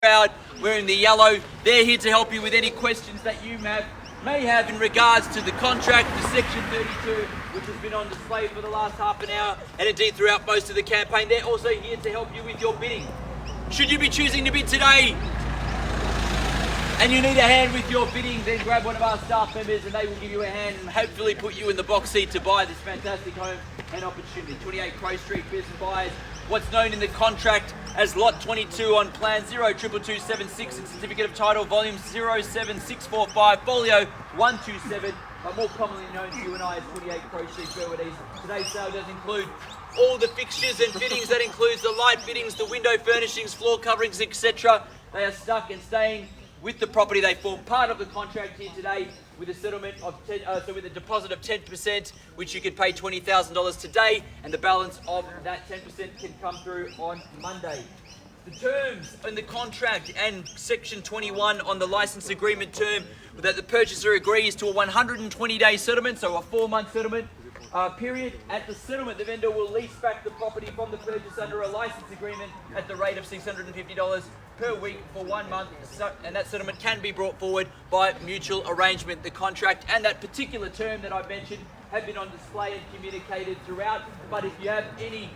crowd wearing the yellow. They're here to help you with any questions that you may have in regards to the contract, the Section 32, which has been on display for the last half an hour and indeed throughout most of the campaign. They're also here to help you with your bidding. Should you be choosing to bid today and you need a hand with your bidding, then grab one of our staff members and they will give you a hand and hopefully put you in the box seat to buy this fantastic home and opportunity. 28 Crow Street, bidders and buyers. What's known in the contract as Lot 22 on Plan 022276 and Certificate of Title Volume 07645 Folio 127, but more commonly known to you and I as 28 Crow Street, Burwood. Today's sale does include all the fixtures and fittings. That includes the light fittings, the window furnishings, floor coverings, etc. They are stuck and staying with the property. They form part of the contract here today with a settlement of with a deposit of 10%, which you can pay $20,000 today, and the balance of that 10% can come through on Monday. The terms in the contract and Section 21 on the license agreement term that the purchaser agrees to a 120-day settlement, so a 4-month settlement period. At the settlement, the vendor will lease back the property from the purchase under a license agreement at the rate of $650 per week for 1 month, and that settlement can be brought forward by mutual arrangement. The contract and that particular term that I've mentioned have been on display and communicated throughout, but if you have any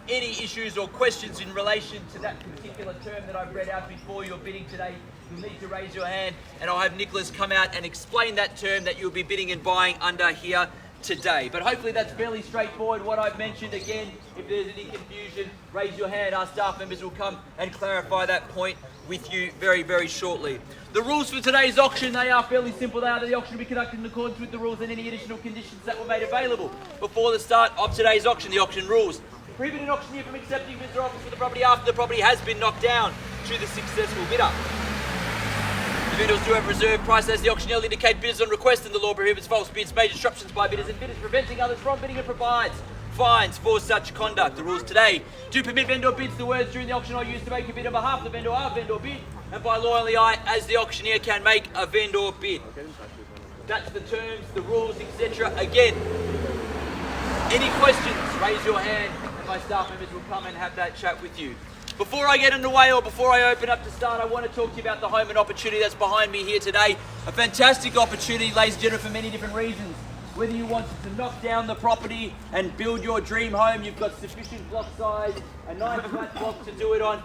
issues or questions in relation to that particular term that I've read out before you're bidding today, you'll need to raise your hand and I'll have Nicholas come out and explain that term that you'll be bidding and buying under here today. But hopefully that's fairly straightforward what I've mentioned. Again, if there's any confusion, raise your hand. Our staff members will come and clarify that point with you very, very shortly. The rules for today's auction, they are fairly simple. They are that the auction will be conducted in accordance with the rules and any additional conditions that were made available before the start of today's auction. The auction rules prohibit an auctioneer from accepting bids or offers for the property after the property has been knocked down to the successful bidder. The vendors do have reserve price as the auctioneer will indicate bids on request, and the law prohibits false bids, made disruptions by bidders and bidders, preventing others from bidding, and provides fines for such conduct. The rules today do permit vendor bids. The words during the auction are used to make a bid on behalf of the vendor are vendor bid, and by law only I, as the auctioneer, can make a vendor bid. That's the terms, the rules, etc. Again, any questions, raise your hand and my staff members will come and have that chat with you. Before I get underway or before I open up to start, I want to talk to you about the home and opportunity that's behind me here today. A fantastic opportunity, ladies and gentlemen, for many different reasons. Whether you wanted to knock down the property and build your dream home, you've got sufficient block size, a nice flat block to do it on,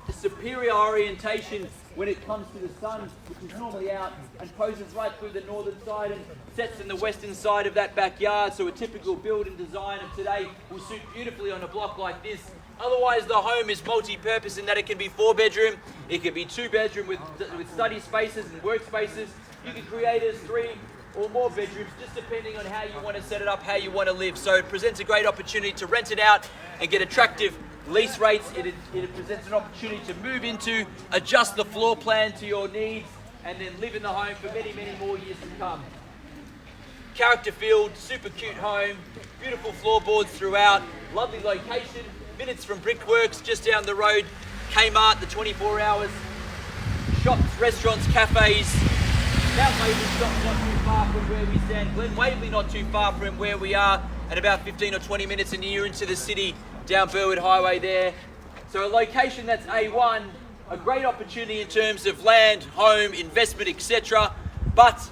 a superior orientation when it comes to the sun, which is normally out and poses right through the northern side and sets in the western side of that backyard. So a typical build and design of today will suit beautifully on a block like this. Otherwise, the home is multi-purpose in that it can be 4-bedroom, it can be 2-bedroom with study spaces and workspaces. You can create as 3 or more bedrooms, just depending on how you want to set it up, how you want to live. So it presents a great opportunity to rent it out and get attractive lease rates. It presents an opportunity to move into, adjust the floor plan to your needs, and then live in the home for many, many more years to come. Character-filled, super cute home, beautiful floorboards throughout, lovely location, minutes from Brickworks, just down the road, Kmart, the 24 hours, shops, restaurants, cafes, Mount Waverley shop not too far from where we stand, Glen Waverley not too far from where we are, and about 15 or 20 minutes and you're into the city, down Burwood Highway there. So a location that's A1, a great opportunity in terms of land, home, investment, etc. But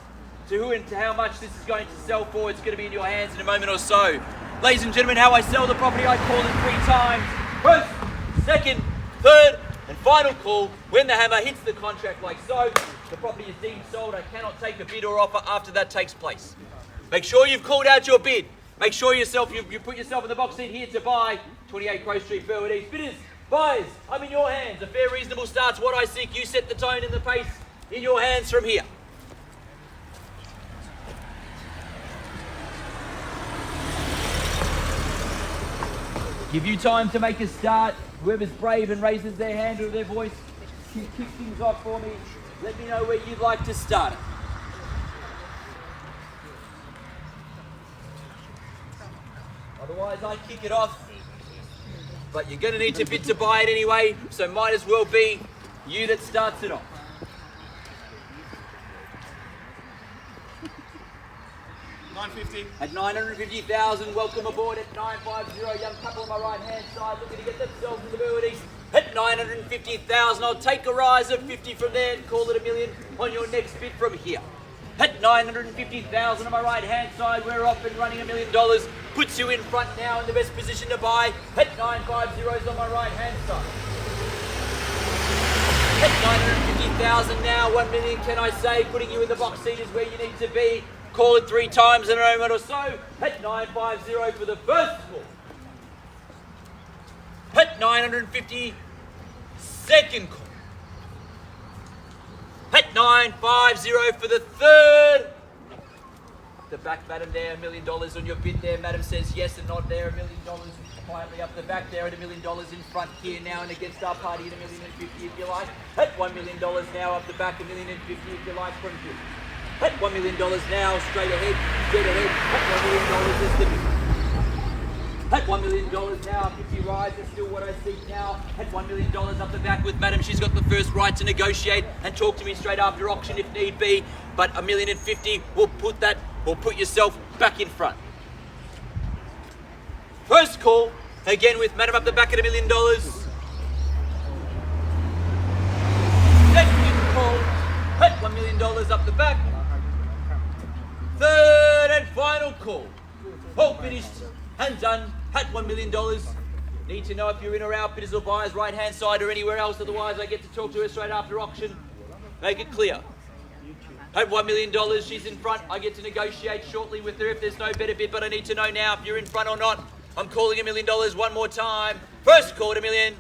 to who and to how much this is going to sell for, it's going to be in your hands in a moment or so. Ladies and gentlemen, how I sell the property, I call it 3 times. First, second, third, and final call. When the hammer hits the contract like so, the property is deemed sold. I cannot take a bid or offer after that takes place. Make sure you've called out your bid. Make sure you put yourself in the box seat here to buy 28 Crow Street, Burwood East. Bidders, buyers, I'm in your hands. A fair, reasonable start's what I seek. You set the tone and the pace in your hands from here. Give you time to make a start. Whoever's brave and raises their hand or their voice, kick things off for me. Let me know where you'd like to start it. Otherwise, I kick it off. But you're going to need to bid to buy it anyway, so might as well be you that starts it off. $950. At $950,000, welcome aboard at $950. Young couple on my right hand side looking to get themselves in the Burwood East at at 950,000. I'll take a rise of 50 from there and call it $1 million on your next bid from here. At 950,000 on my right hand side, we're off and running $1 million. Puts you in front now in the best position to buy. At 950 on my right hand side. At 950,000 now, 1 million can I say, putting you in the box seat is where you need to be. Call it 3 times in a moment or so. At 950 for the first call. At 950, second call. At 950 for the third. The back, madam, there, $1 million on your bid there. Madam says yes and nod there, $1 million. Quietly up the back there at $1 million in front here now and against our party at $1,050,000 if you like. At $1 million now up the back, $1,050,000 if you like from here. At $1 million now, straight ahead. At $1 million is the bid. At $1 million now, 50 rides is still what I see now. At $1 million up the back with madam, she's got the first right to negotiate and talk to me straight after auction if need be. But $1,050,000 will put yourself back in front. First call, again with madam up the back at $1 million. Second call, at $1 million up the back. Third and final call. All finished and done at $1 million. Need to know if you're in or out, bidders or buyers, right hand side or anywhere else. Otherwise, I get to talk to her straight after auction. Make it clear. At $1 million, she's in front. I get to negotiate shortly with her if there's no better bid, but I need to know now if you're in front or not. I'm calling $1 million one more time. First call at $1 million.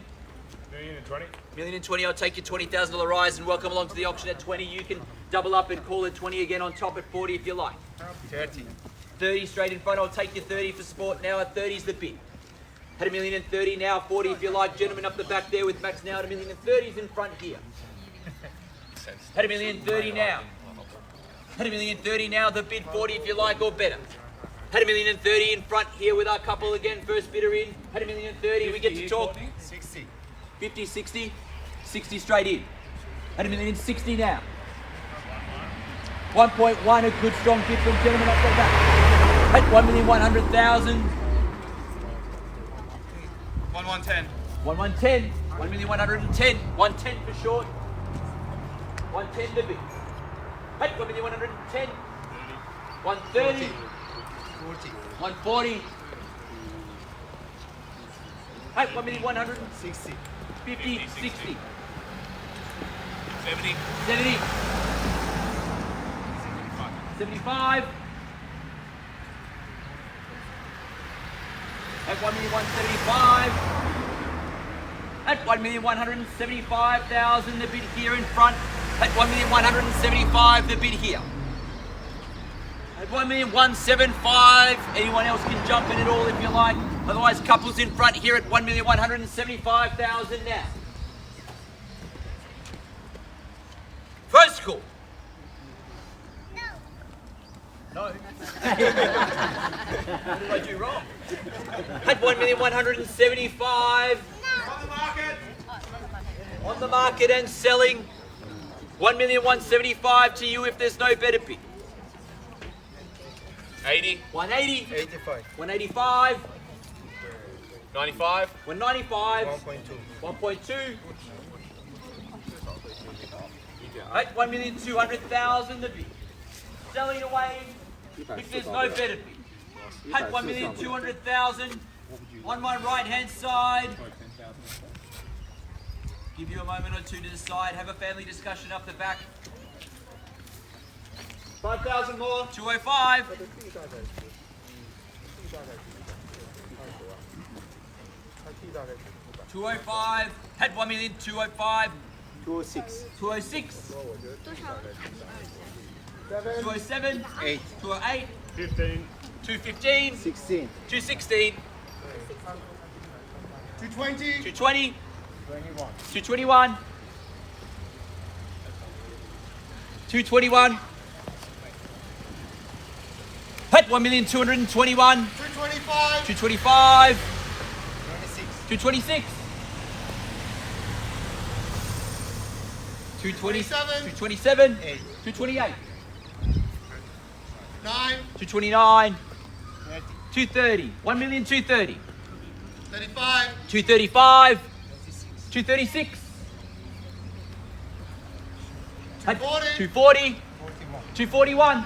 $1,020,000. I'll take your $20,000 rise and welcome along to the auction at 20. You can double up and call it 20 again on top at 40 if you like. 30 straight in front. I'll take your 30 for sport now. At 30 is the bid. At $1,030,000 now, 40 if you like. Gentlemen up the back there with Max now at $1,030,000 in front here. At $1,030,000 now. At $1,030,000 now, the bid 40 if you like or better. At $1,030,000 in front here with our couple again. First bidder in. At $1,030,000 we get to talk. 60. 50, 60, 60 straight in. At $1,060,000 now. 1.1, a good strong bid from gentlemen up the back. At $1,100,000. 1110. 1,110. 1,110. 110 for short. 110 to bid. At 1,110. 130. 140. At 1,160. 50, 60. 70. 70. 75. At 1,175. At 1,175,000, the bid here in front. At 1,175,000, the bid here. At 1,175,000, anyone else can jump in at all if you like. Otherwise, couples in front here at 1,175,000 now. First call. No. What did I do wrong? At 1,175,000. On the market. On the market and selling. 1,175,000 to you if there's no better bid. 80. 180. 85. 185. 95. 195. 1.2. At 1,200,000 the bid. Selling away if there's no better bid. At 1,200,000 on my right hand side. Give you a moment or two to decide. Have a family discussion up the back. 5,000 more. 205. 205. At 1,205,000. 206. 206. 207. 8. 208. 15. 215. 16. 216. 220. 220. 21. 221. 221. At 1,221,000. 225. 225. 26. 226. 220. 227. 8. 228. 9. 229. 230. 1,230,000. 35. 235. 236. At 240. 240. 41. 241.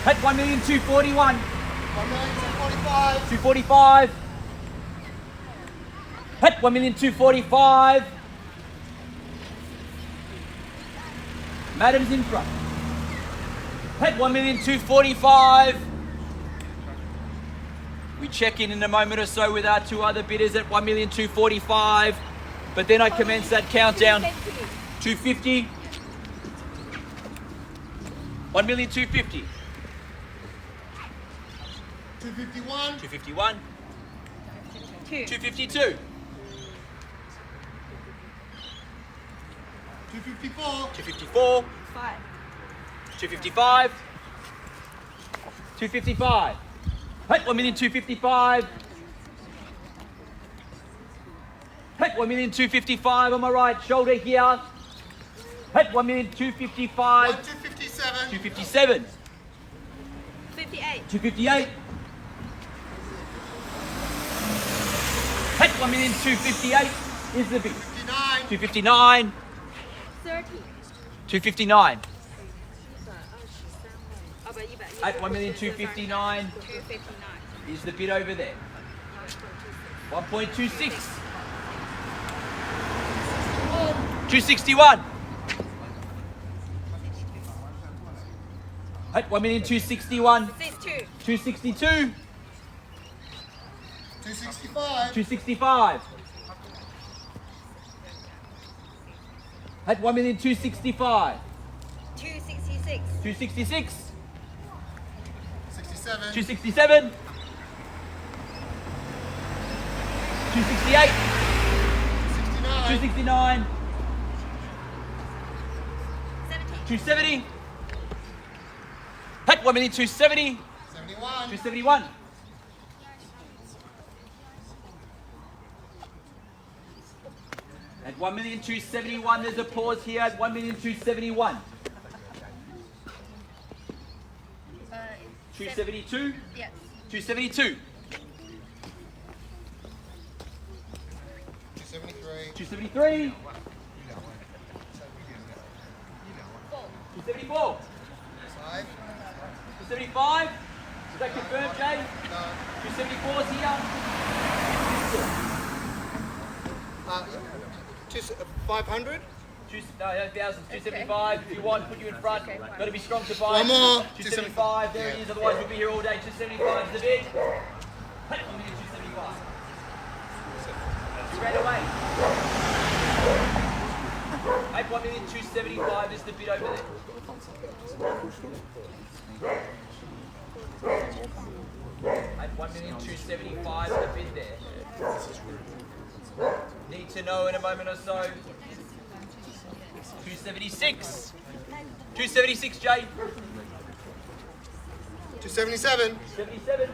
At 1,241. 1,245. 245. At 1,245. Madam's in front. At 1,245. We check in a moment or so with our two other bidders at 1,245. But then I commence that countdown. 250. 1,250. 251. 251. 252. 254. 254. 255. 255. Hey, 1,255. Hey, 1,255 on my right shoulder here. Hey, 1,255. 257. 257. 58. 258. Hey, 1,258 is the bid. 59. 259. 30. 259. 259. At 1,259 259. is the bid over there. 1.26. 261. At 1,261. 62. 262. 265. 265. At 1,265. 266. 266. 67. 267. 268. 69. 269. 70. 270. At 1,270. 71. 271. At 1,271, there's a pause here at 1,271. 272. Yes. 272. 273. 273. 274. 5. 275. Is that confirmed, Jay? No. 274 is here. 500. No, 275. If you want, put you in front. Got to be strong to buy. One more. 275. There it is. Otherwise, we'll be here all day. 275 is the bid. Hey, 275. You ran away. 1,275 is the bid over there. At 1,275 is the bid there. Need to know in a moment or so. 276. 276, Jay. 277. 77.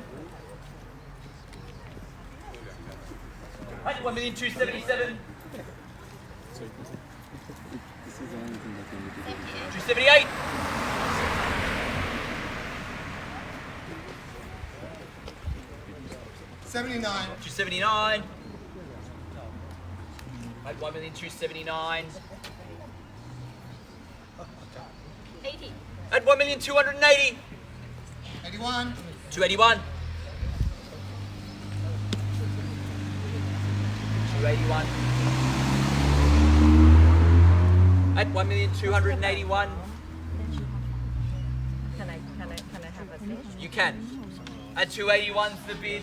At 1,277. 278. 79. 279. At 1,279. 80. At 1,280. 81. 281. 281. At 1,281. Can I have a seat? You can. At 281's the bid.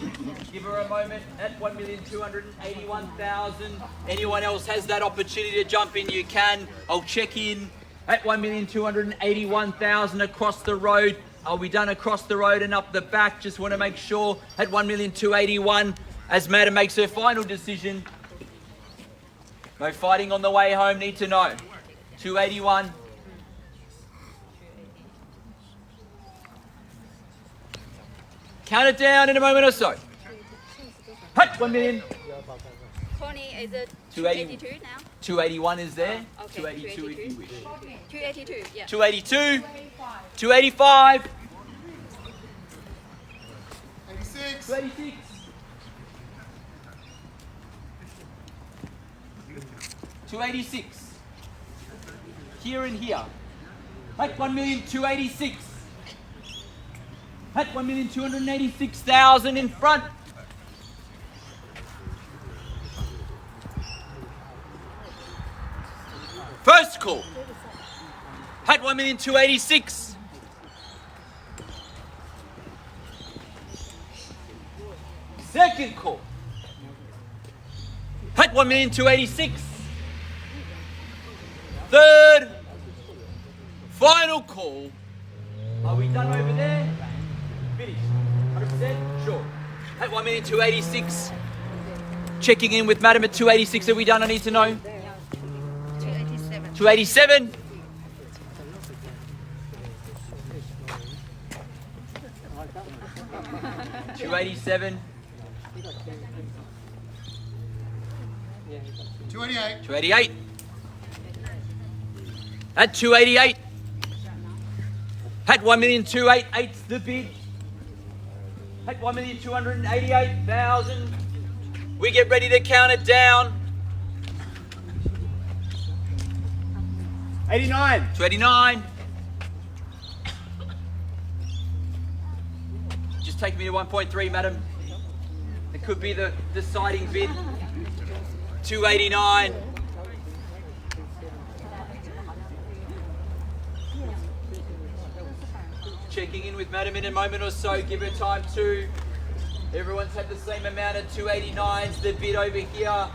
Give her a moment. At 1,281,000. Anyone else has that opportunity to jump in, you can. I'll check in at 1,281,000 across the road. I'll be done across the road and up the back. Just want to make sure at 1,281,000 as Madam makes her final decision. No fighting on the way home, need to know. 281. Count it down in a moment or so. Hut, 1 million. Tony, is it 280. 282 now? 281 is there. Okay, 282 if you wish. 282, yeah. 282. 285. 86. 286. 286. Here and here. At 1,286,000. At 1,286,000 in front. First call. At 1,286,000. Second call. At 1,286,000. Third. Final call. Are we done over there? Finished. 100%? Sure. At 1,286,000. Checking in with Madam at 286. Are we done? I need to know. 287. 287. $287. 288. 288. At 288. At 1,288,000 the bid. At 1,288,000. We get ready to count it down. 89. 289. Just take me to 1.3, madam. It could be the deciding bid. 289. Checking in with madam in a moment or so. Give her time to. Everyone's had the same amount of 289s. The bid over here.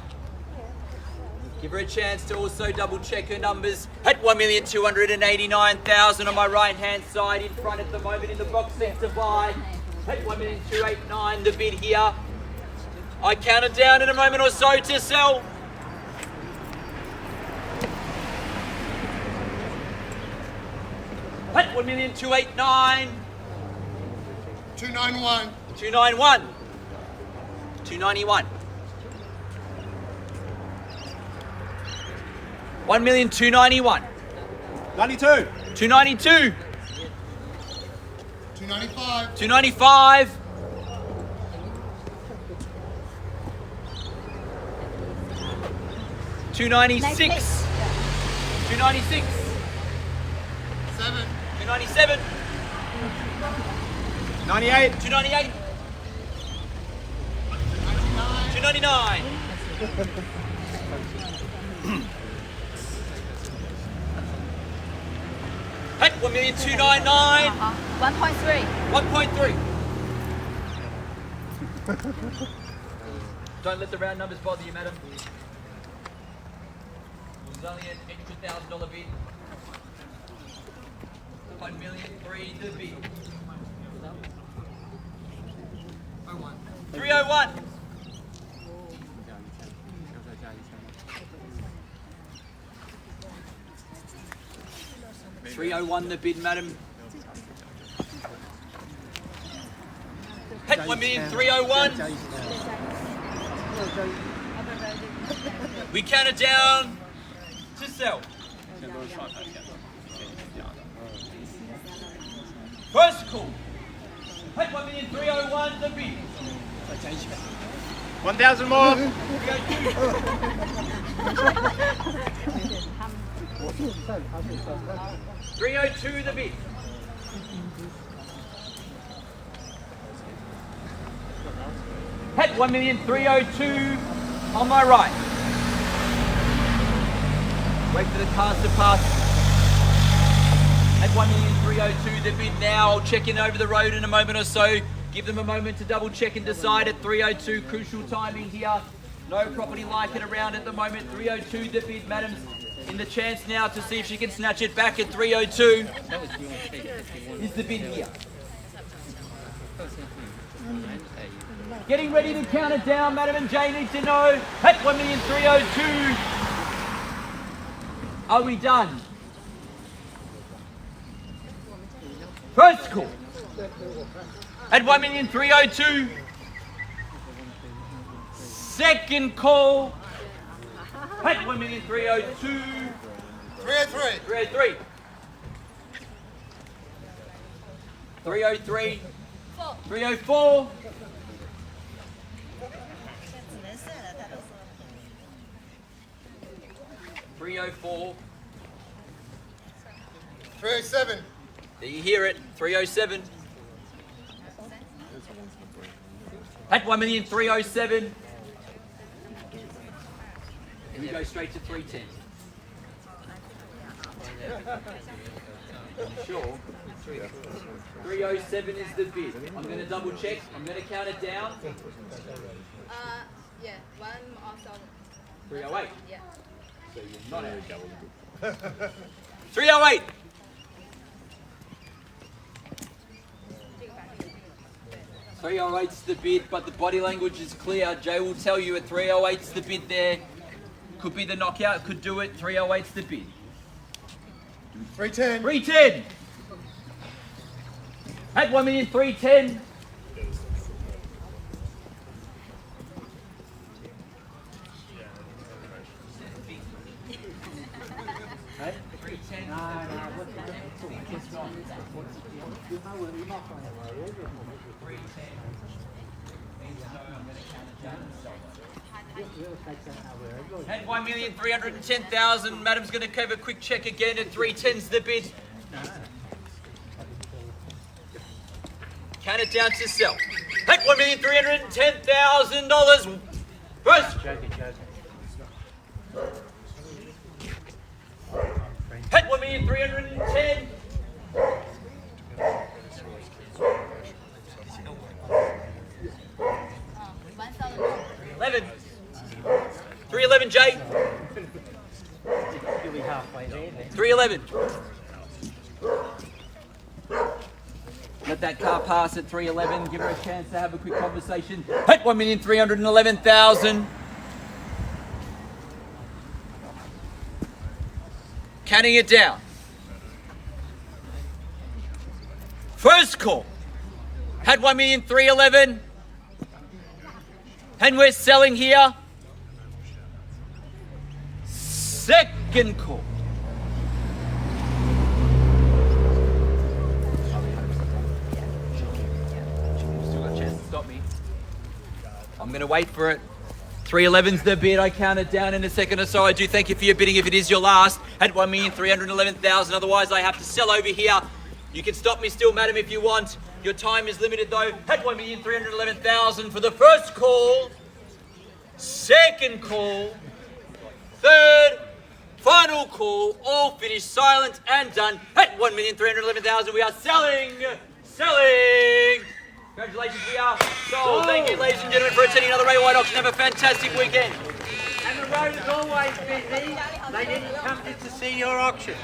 Give her a chance to also double check her numbers. At 1,289,000 on my right hand side, in front at the moment in the box set to buy. At 1,289,000 the bid here. I count it down in a moment or so to sell. At 1,289,000. 291. 291. 291. 1,291,000. 92. 292. 295. 295. 296. 296. 7. 297. 98. 298. 299. At 1,299,000. 1.3. 1.3. Don't let the round numbers bother you, madam. It was only an extra $1,000 bid. 1,003,000 the bid. 01. 301. 301 the bid, madam. At 1,301,000. We count it down to sell. First call. At 1,301,000 the bid. 1,000 more. 302 the bid. At 1,302,000 on my right. Wait for the cars to pass. At 1,302,000 the bid now. I'll check in over the road in a moment or so. Give them a moment to double check and decide at 302. Crucial timing here. No property like it around at the moment. 302 the bid, madams. In the chance now to see if she can snatch it back at 302. Is the bid here. Getting ready to count it down, madam and Jay need to know. At 1,302,000. Are we done? First call. At 1,302,000. Second call. At 1,302,000. 303. 303. 303. 304. 304. 304. 307. There you hear it. 307. At 1,307,000. And we go straight to 310. Sure. 307 is the bid. I'm going to double check. I'm going to count it down. Yeah, one also. 308. Yeah. So you're not out. 308. Three 308's the bid, but the body language is clear. Jay will tell you at 308's the bid there. Could be the knockout, could do it. 308's the bid. 310. 310. At 1,310,000. Right? 310. At 1,310,000, Madam's going to give a quick check again at 310's the bid. Count it down to sell. At $1,310,000. First. At 1,310,000. 11. 311, Jay. 311. Let that car pass at 311. Give her a chance to have a quick conversation. At 1,311,000. Counting it down. First call. Had 1,311,000. And we're selling here. Second call. Still got a chance to stop me. I'm going to wait for it. 311's the bid. I count it down in a second or so. I do thank you for your bidding if it is your last. At 1,311,000. Otherwise, I have to sell over here. You can stop me still, madam, if you want. Your time is limited, though. At 1,311,000 for the first call. Second call. Third. Final call. All finished, silent, and done. At 1,311,000, we are selling. Selling. Congratulations, we are sold. Thank you, ladies and gentlemen, for attending another Ray White auction. Have a fantastic weekend. And the road is always busy. They didn't come to see your auction.